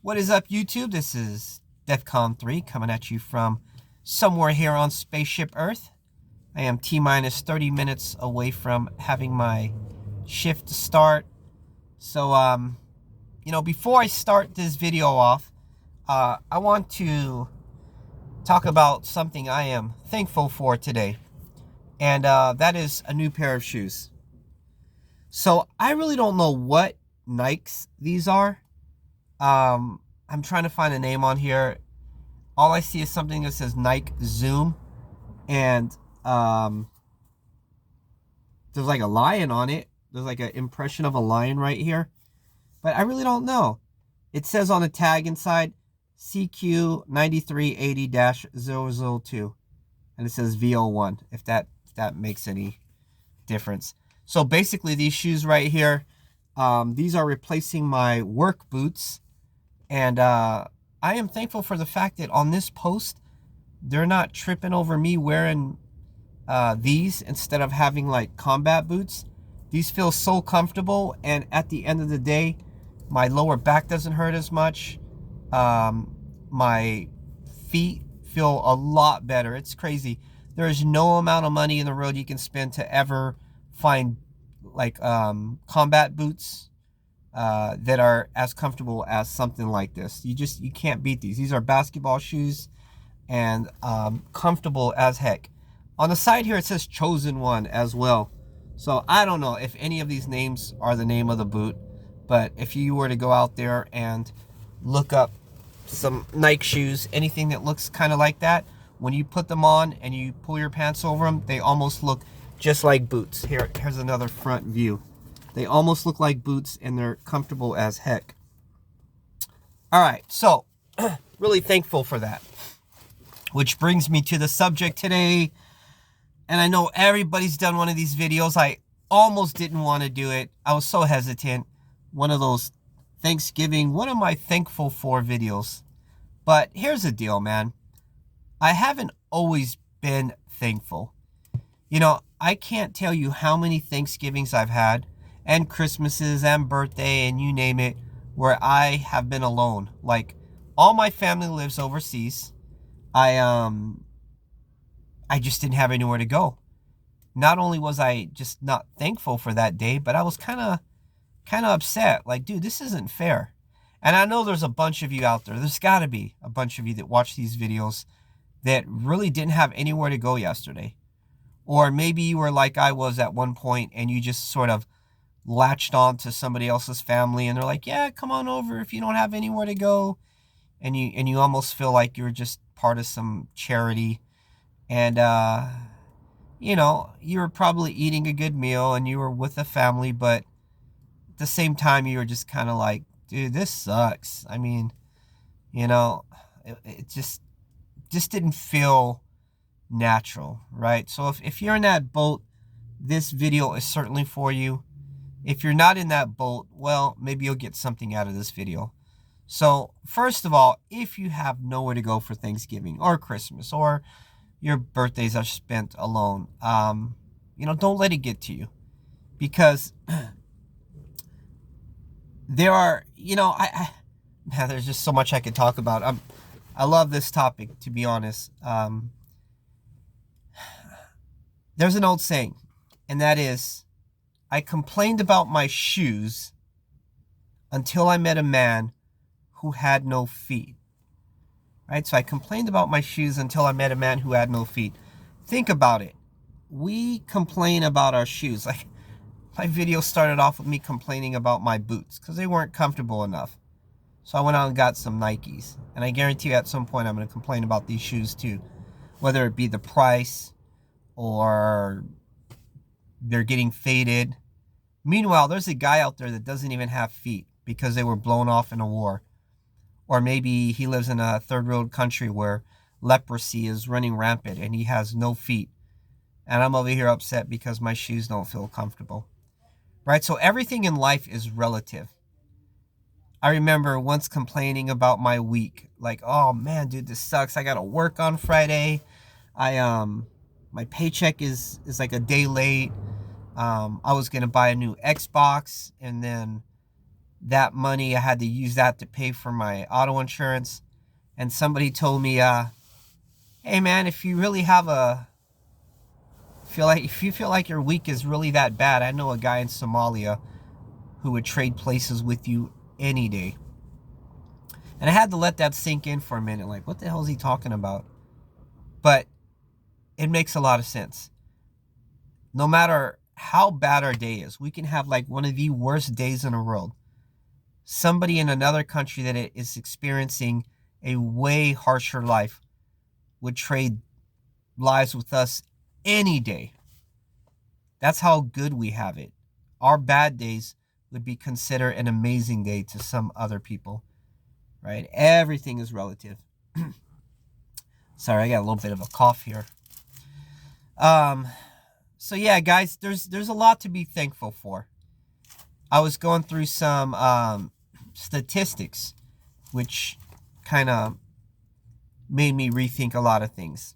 What is up, YouTube? This is DEFCON 3 coming at you from somewhere here on Spaceship Earth. I am T-minus 30 minutes away from having my shift to start. So, before I start this video off, I want to talk about something I am thankful for today. And that is a new pair of shoes. So, I really don't know what Nikes these are. I'm trying to find a name on here. All I see is something that says Nike Zoom, and there's like a lion on it. There's like an impression of a lion right here, but I really don't know. It says on the tag inside CQ9380-002, and it says VO1. If that makes any difference. So basically, these shoes right here, these are replacing my work boots. And I am thankful for the fact that on this post, they're not tripping over me wearing these instead of having like combat boots. These feel so comfortable, and at the end of the day, my lower back doesn't hurt as much. My feet feel a lot better. It's crazy. There is no amount of money in the world you can spend to ever find like combat boots that are as comfortable as something like this. You can't beat these. These are basketball shoes and comfortable as heck. On the side here it says Chosen One as well. So I don't know if any of these names are the name of the boot, but if you were to go out there and look up some Nike shoes, anything that looks kind of like that, when you put them on and you pull your pants over them, they almost look just like boots. Here's another front view. They almost look like boots, and they're comfortable as heck. All right, so really thankful for that. Which brings me to the subject today. And I know everybody's done one of these videos. I almost didn't want to do it. I was so hesitant. One of those Thanksgiving, what am I thankful for videos. But here's the deal, man. I haven't always been thankful. You know, I can't tell you how many Thanksgivings I've had, and Christmases and birthday and you name it, where I have been alone. Like, all my family lives overseas. I just didn't have anywhere to go. Not only was I just not thankful for that day, but I was kind of upset. Like, dude, this isn't fair. And I know there's a bunch of you out there. There's got to be a bunch of you that watch these videos that really didn't have anywhere to go yesterday. Or maybe you were like I was at one point, and you just sort of latched on to somebody else's family, and they're like, yeah, come on over if you don't have anywhere to go. And you almost feel like you're just part of some charity. And, you were probably eating a good meal and you were with a family, but at the same time, you were just kind of like, dude, this sucks. I mean, it just didn't feel natural, right? So if you're in that boat, this video is certainly for you. If you're not in that boat, well, maybe you'll get something out of this video. So first of all, if you have nowhere to go for Thanksgiving or Christmas, or your birthdays are spent alone, don't let it get to you, because there are, there's just so much I could talk about. I love this topic, to be honest. There's an old saying, and that is, I complained about my shoes until I met a man who had no feet. Right? So I complained about my shoes until I met a man who had no feet. Think about it. We complain about our shoes. Like, my video started off with me complaining about my boots because they weren't comfortable enough. So I went out and got some Nikes. And I guarantee you at some point I'm going to complain about these shoes too. Whether it be the price or they're getting faded. Meanwhile, there's a guy out there that doesn't even have feet because they were blown off in a war. Or maybe he lives in a third world country where leprosy is running rampant and he has no feet. And I'm over here upset because my shoes don't feel comfortable. Right? So everything in life is relative. I remember once complaining about my week. Like, oh man, dude, this sucks. I gotta work on Friday. My paycheck is like a day late. I was gonna buy a new Xbox, and then that money, I had to use that to pay for my auto insurance. And somebody told me, hey man, if you really have if you feel like your week is really that bad, I know a guy in Somalia who would trade places with you any day. And I had to let that sink in for a minute. Like, what the hell is he talking about? But it makes a lot of sense. No matter how bad our day is, we can have like one of the worst days in the world. Somebody in another country that is experiencing a way harsher life would trade lives with us any day. That's how good we have it. Our bad days would be considered an amazing day to some other people, right? Everything is relative. Sorry, I got a little bit of a cough here. So yeah, guys, there's a lot to be thankful for. I was going through some statistics, which kind of made me rethink a lot of things.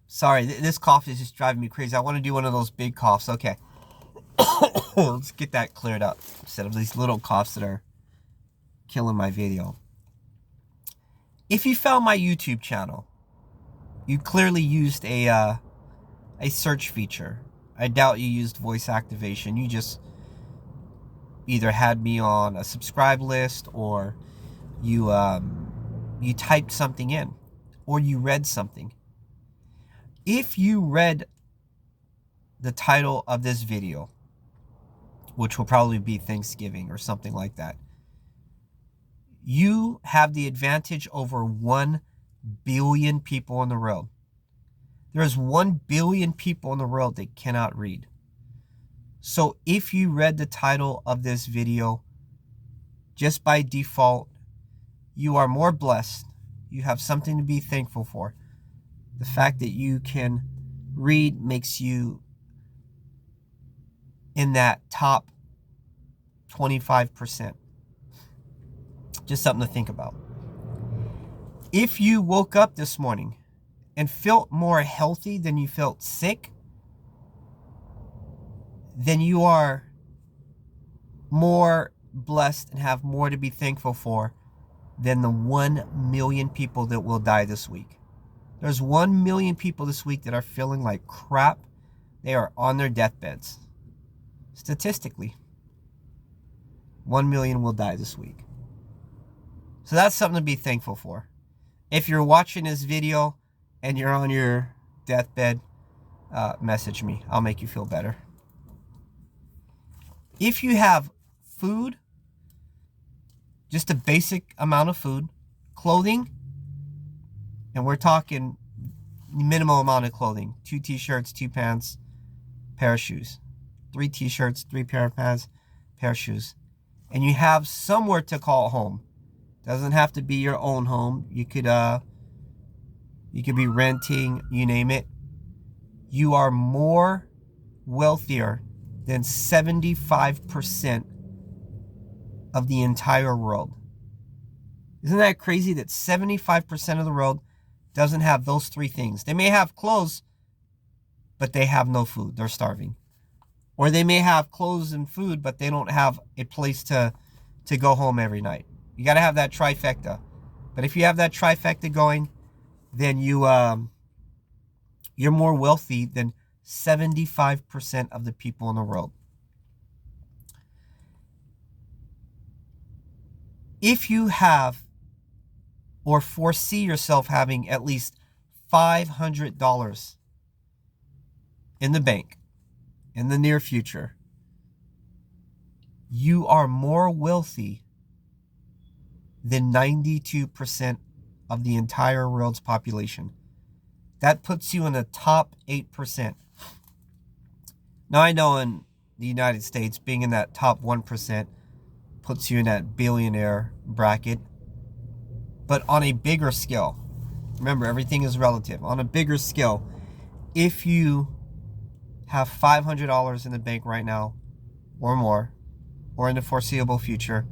Sorry, this cough is just driving me crazy. I want to do one of those big coughs. Okay. Let's get that cleared up instead of these little coughs that are killing my video. If you found my YouTube channel, you clearly used a search feature. I doubt you used voice activation. You just either had me on a subscribe list, or you typed something in, or you read something. If you read the title of this video, which will probably be Thanksgiving or something like that, you have the advantage over 1 billion people in the world. There's 1 billion people in the world that cannot read. So if you read the title of this video, just by default, you are more blessed. You have something to be thankful for. The fact that you can read makes you in that top 25%. Just something to think about. If you woke up this morning and felt more healthy than you felt sick, then you are more blessed and have more to be thankful for than the 1 million people that will die this week. There's 1 million people this week that are feeling like crap. They are on their deathbeds. Statistically, 1 million will die this week. So that's something to be thankful for. If you're watching this video and you're on your deathbed, message me. I'll make you feel better. If you have food, just a basic amount of food, clothing, and we're talking minimal amount of clothing, 2 t-shirts, 2 pants, pair of shoes, 3 t-shirts, 3 pair of pants, pair of shoes, and you have somewhere to call home. Doesn't have to be your own home. You could be renting, you name it. You are more wealthier than 75% of the entire world. Isn't that crazy that 75% of the world doesn't have those 3 things? They may have clothes, but they have no food. They're starving. Or they may have clothes and food, but they don't have a place to go home every night. You got to have that trifecta. But if you have that trifecta going, then you're more wealthy than 75% of the people in the world. If you have or foresee yourself having at least $500 in the bank in the near future, you are more wealthy than 92% of the entire world's population. That puts you in the top 8%. Now, I know in the United States, being in that top 1% puts you in that billionaire bracket. But on a bigger scale, remember, everything is relative. On a bigger scale, if you have $500 in the bank right now, or more, or in the foreseeable future,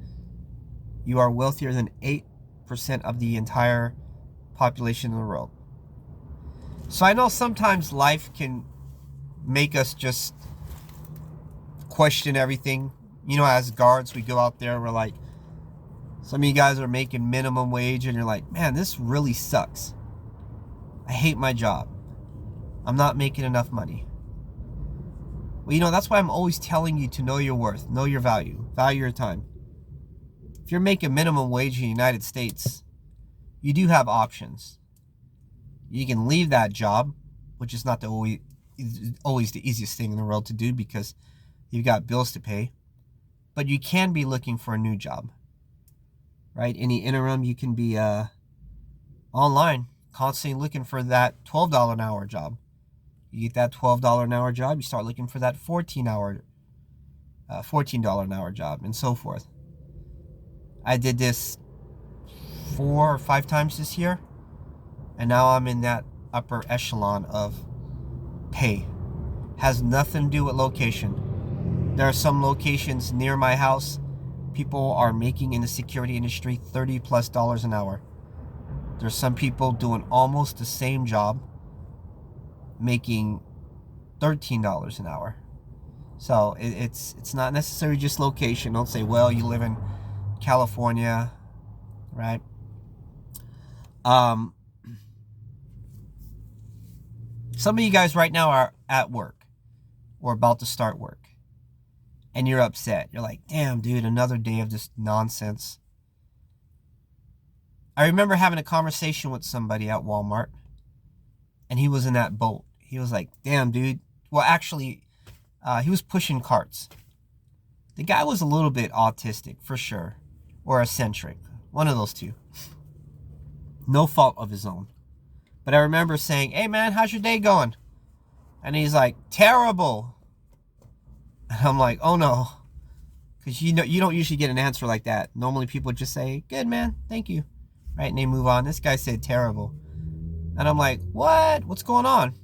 you are wealthier than 8% of the entire population in the world. So I know sometimes life can make us just question everything. You know, as guards, we go out there, we're like, some of you guys are making minimum wage and you're like, man, this really sucks. I hate my job. I'm not making enough money. Well, you know, that's why I'm always telling you to know your worth, know your value, value your time. If you're making minimum wage in the United States, you do have options. You can leave that job, which is not always the easiest thing in the world to do because you've got bills to pay. But you can be looking for a new job, right? In the interim, you can be online, constantly looking for that $12 an hour job. You get that $12 an hour job, you start looking for that $14 an hour job, and so forth. I did this 4 or 5 times this year, and now I'm in that upper echelon of pay. Has nothing to do with location. There are some locations near my house, people are making in the security industry $30+ an hour. There's some people doing almost the same job, making $13 an hour. So it's not necessarily just location. Don't say, well, you live in California, right? Some of you guys right now are at work or about to start work, and you're upset. You're like, damn, dude, another day of this nonsense. I remember having a conversation with somebody at Walmart, and he was in that boat. He was like, damn, dude. Well, actually, he was pushing carts. The guy was a little bit autistic, for sure, or eccentric. One of those two. No fault of his own. But I remember saying, hey, man, how's your day going? And he's like, terrible. And I'm like, oh, no. Because you don't usually get an answer like that. Normally people just say, good, man, thank you. Right, and they move on. This guy said terrible. And I'm like, what? What's going on?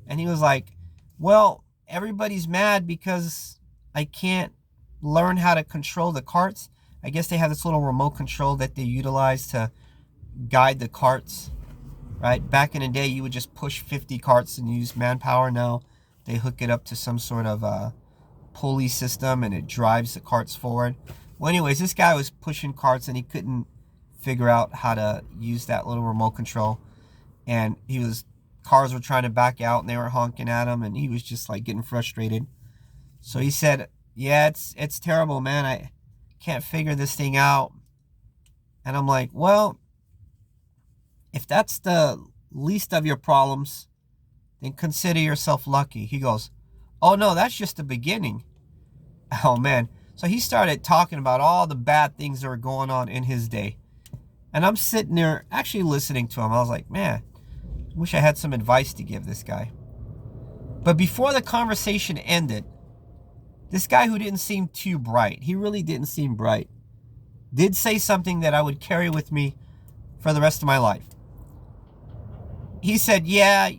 And he was like, well, everybody's mad because I can't learn how to control the carts. I guess they have this little remote control that they utilize to guide the carts, right? Back in the day, you would just push 50 carts and use manpower. Now they hook it up to some sort of pulley system and it drives the carts forward. Well, anyways, this guy was pushing carts and he couldn't figure out how to use that little remote control. And cars were trying to back out and they were honking at him and he was just like getting frustrated. So he said, yeah, it's terrible, man. I can't figure this thing out. And I'm like, well, if that's the least of your problems, then consider yourself lucky. He goes, oh no, that's just the beginning. Oh man. So he started talking about all the bad things that were going on in his day. And I'm sitting there actually listening to him. I was like, man, wish I had some advice to give this guy. But before the conversation ended, this guy who didn't seem too bright, he really didn't seem bright, did say something that I would carry with me for the rest of my life. He said, yeah,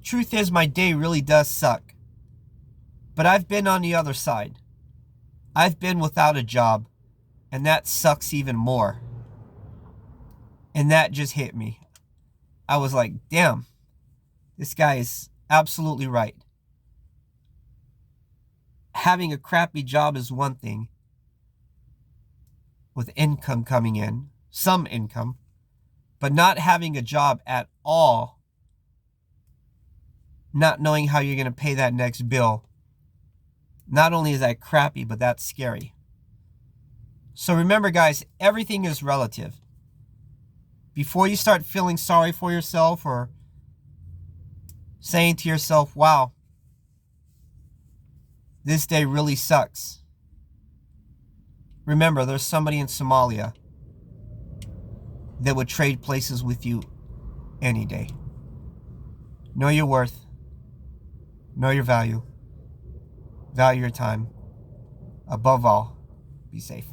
truth is my day really does suck. But I've been on the other side. I've been without a job, and that sucks even more. And that just hit me. I was like, damn, this guy is absolutely right. Having a crappy job is one thing, with income coming in, some income, but not having a job at all, not knowing how you're going to pay that next bill, not only is that crappy, but that's scary. So remember, guys, everything is relative. Before you start feeling sorry for yourself or saying to yourself, wow, this day really sucks, remember, there's somebody in Somalia that would trade places with you any day. Know your worth. Know your value. Value your time. Above all, be safe.